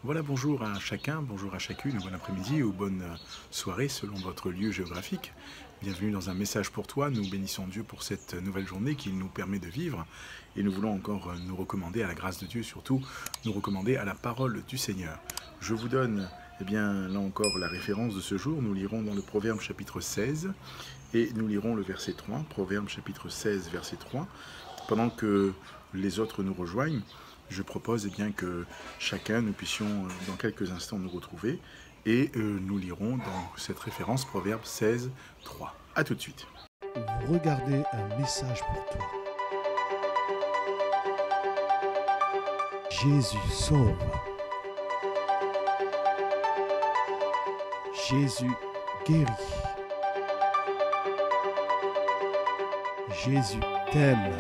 Voilà, bonjour à chacun, bonjour à chacune, bon après-midi ou bonne soirée selon votre lieu géographique. Bienvenue dans un message pour toi. Nous bénissons Dieu pour cette nouvelle journée qu'il nous permet de vivre et nous voulons encore nous recommander à la grâce de Dieu, surtout nous recommander à la parole du Seigneur. Je vous donne, là encore, la référence de ce jour. Nous lirons dans le Proverbe chapitre 16 et nous lirons le verset 3, Proverbe chapitre 16, verset 3, pendant que les autres nous rejoignent. Je propose que chacun, nous puissions dans quelques instants nous retrouver et nous lirons dans cette référence Proverbe 16, 3. A tout de suite. Vous regardez un message pour toi. Jésus sauve. Jésus guérit. Jésus t'aime.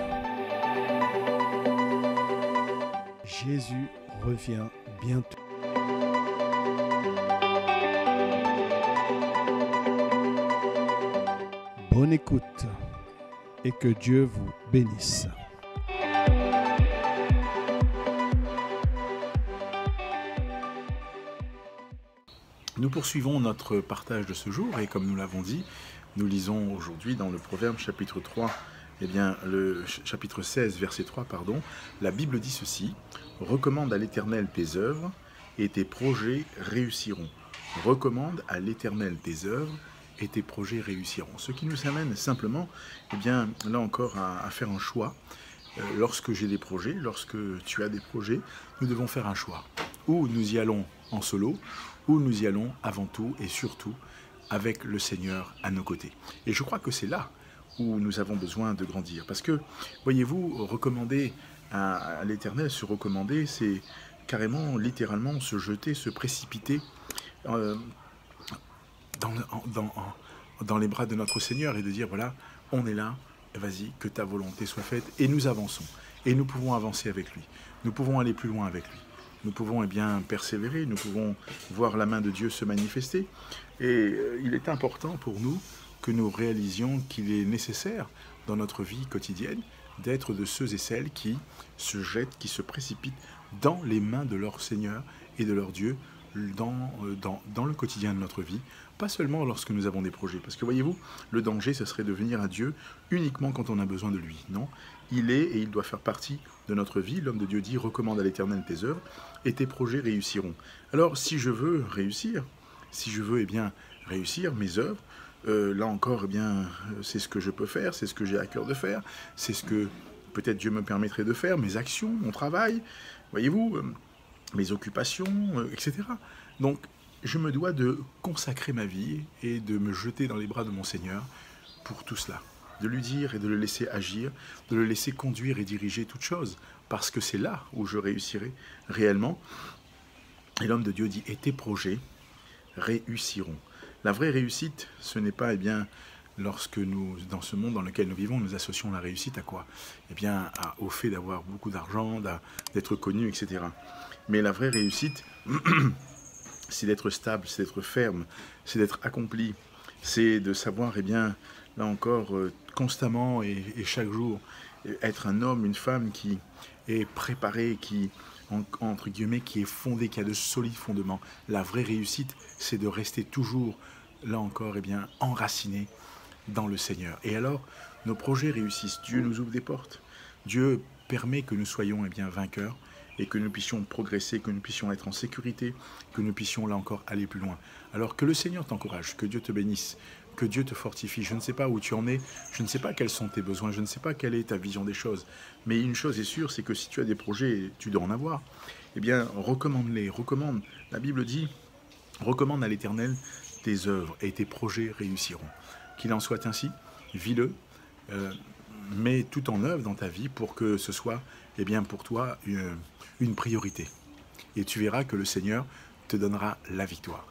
Jésus revient bientôt. Bonne écoute et que Dieu vous bénisse. Nous poursuivons notre partage de ce jour et comme nous l'avons dit, nous lisons aujourd'hui dans le Proverbe chapitre 3, le chapitre 16, verset 3, la Bible dit ceci: « Recommande à l'Éternel tes œuvres et tes projets réussiront. Recommande à l'Éternel tes œuvres et tes projets réussiront. » Ce qui nous amène simplement, là encore, à faire un choix. Lorsque j'ai des projets, lorsque tu as des projets, nous devons faire un choix. Ou nous y allons en solo, ou nous y allons avant tout et surtout avec le Seigneur à nos côtés. Et je crois que c'est là où nous avons besoin de grandir. Parce que, voyez-vous, recommander à l'Éternel, se recommander, c'est carrément, littéralement, se jeter, se précipiter dans les bras de notre Seigneur et de dire, voilà, on est là, vas-y, que ta volonté soit faite. Et nous avançons. Et nous pouvons avancer avec lui. Nous pouvons aller plus loin avec lui. Nous pouvons persévérer, nous pouvons voir la main de Dieu se manifester. Et il est important pour nous que nous réalisions qu'il est nécessaire dans notre vie quotidienne d'être de ceux et celles qui se jettent, qui se précipitent dans les mains de leur Seigneur et de leur Dieu dans le quotidien de notre vie, pas seulement lorsque nous avons des projets. Parce que voyez-vous, le danger, ce serait de venir à Dieu uniquement quand on a besoin de lui. Non, il est et il doit faire partie de notre vie. L'homme de Dieu dit: « Recommande à l'Éternel tes œuvres et tes projets réussiront. » Alors, si je veux réussir, si je veux réussir mes œuvres, là encore, c'est ce que je peux faire, c'est ce que j'ai à cœur de faire, c'est ce que peut-être Dieu me permettrait de faire, mes actions, mon travail, voyez-vous, mes occupations, etc. Donc, je me dois de consacrer ma vie et de me jeter dans les bras de mon Seigneur pour tout cela. De lui dire et de le laisser agir, de le laisser conduire et diriger toutes choses, parce que c'est là où je réussirai réellement. Et l'homme de Dieu dit: « Et tes projets réussiront. » La vraie réussite, ce n'est pas, lorsque nous, dans ce monde dans lequel nous vivons, nous associons la réussite à quoi? Au fait d'avoir beaucoup d'argent, d'être connu, etc. Mais la vraie réussite, c'est d'être stable, c'est d'être ferme, c'est d'être accompli, c'est de savoir, là encore, constamment et chaque jour, être un homme, une femme qui est préparé, qui, entre guillemets, qui est fondé, qui a de solides fondements. La vraie réussite, c'est de rester toujours, là encore, enraciné dans le Seigneur. Et alors, nos projets réussissent. Dieu nous ouvre des portes. Dieu permet que nous soyons vainqueurs et que nous puissions progresser, que nous puissions être en sécurité, que nous puissions, là encore, aller plus loin. Alors que le Seigneur t'encourage, que Dieu te bénisse, que Dieu te fortifie. Je ne sais pas où tu en es, je ne sais pas quels sont tes besoins, je ne sais pas quelle est ta vision des choses. Mais une chose est sûre, c'est que si tu as des projets, tu dois en avoir, recommande-les, recommande. La Bible dit: « Recommande à l'Éternel tes œuvres et tes projets réussiront. » Qu'il en soit ainsi, vis-le, mets tout en œuvre dans ta vie pour que ce soit, pour toi, une priorité. Et tu verras que le Seigneur te donnera la victoire.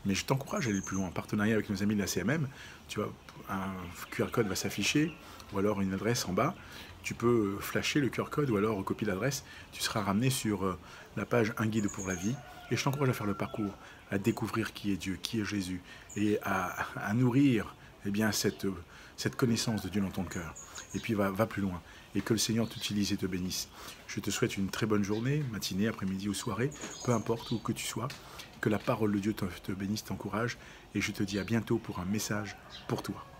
Mais je t'encourage à aller plus loin. En partenariat avec nos amis de la CMM, tu vois, un QR code va s'afficher, ou alors une adresse en bas. Tu peux flasher le QR code ou alors recopier l'adresse. Tu seras ramené sur la page Un guide pour la vie. Et je t'encourage à faire le parcours, à découvrir qui est Dieu, qui est Jésus, et à nourrir cette connaissance de Dieu dans ton cœur. Et puis va plus loin. et que le Seigneur t'utilise et te bénisse. Je te souhaite une très bonne journée, matinée, après-midi ou soirée, peu importe où que tu sois. Que la parole de Dieu te bénisse, t'encourage, et je te dis à bientôt pour un message pour toi.